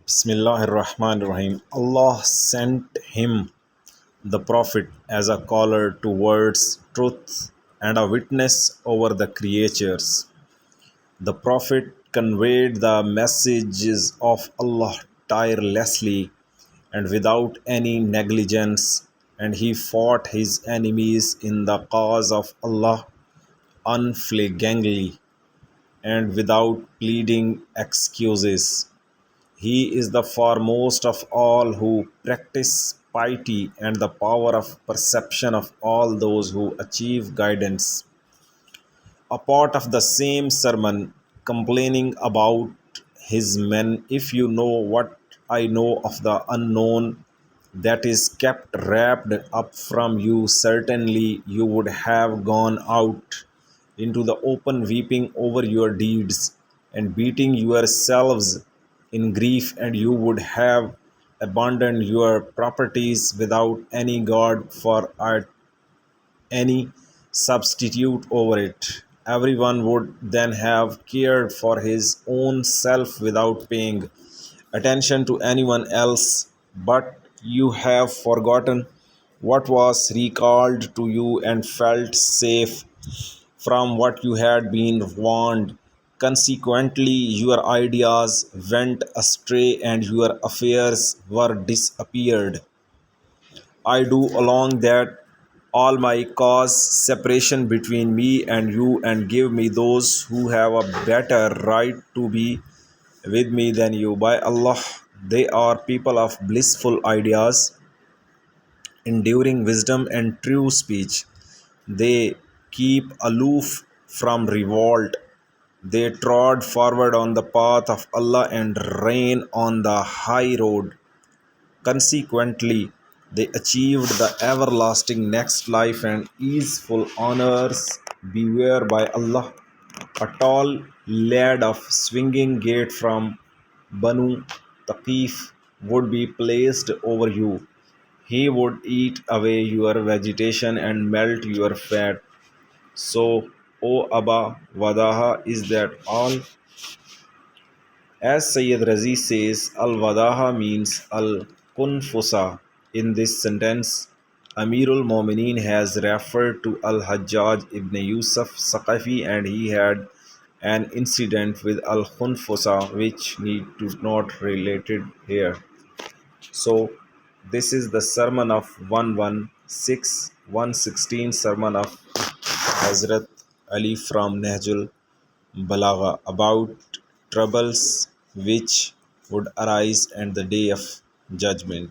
Bismillahirrahmanirrahim. Allah sent him, the Prophet, as a caller towards truth and a witness over the creatures. The Prophet conveyed the messages of Allah tirelessly and without any negligence, and he fought his enemies in the cause of Allah unflaggingly and without pleading excuses. He is the foremost of all who practice piety and the power of perception of all those who achieve guidance. A part of the same sermon complaining about his men, if you know what I know of the unknown that is kept wrapped up from you, certainly you would have gone out into the open weeping over your deeds and beating yourselves in grief, and you would have abandoned your properties without any God for any substitute over it. Everyone would then have cared for his own self without paying attention to anyone else, but you have forgotten what was recalled to you and felt safe from what you had been warned. Consequently, your ideas went astray and your affairs were disappeared. I do along that all my cause separation between me and you and give me those who have a better right to be with me than you. By Allah, they are people of blissful ideas, enduring wisdom and true speech. They keep aloof from revolt. They trod forward on the path of Allah and reign on the high road. Consequently, they achieved the everlasting next life and easeful honors. Beware by Allah, a tall lad of swinging gait from Banu Taqif would be placed over you. He would eat away your vegetation and melt your fat. So, O Abba Wadaha, is that all? As Sayyid Razi says, Al-Wadaha means Al-Kunfusa. In this sentence, Amirul Momineen has referred to Al-Hajjaj ibn Yusuf Saqafi, and he had an incident with Al-Khunfusa which need to not related here. So this is the sermon of 116 sermon of Hazrat Ali from Nehjul Balagha about troubles which would arise at the day of judgment.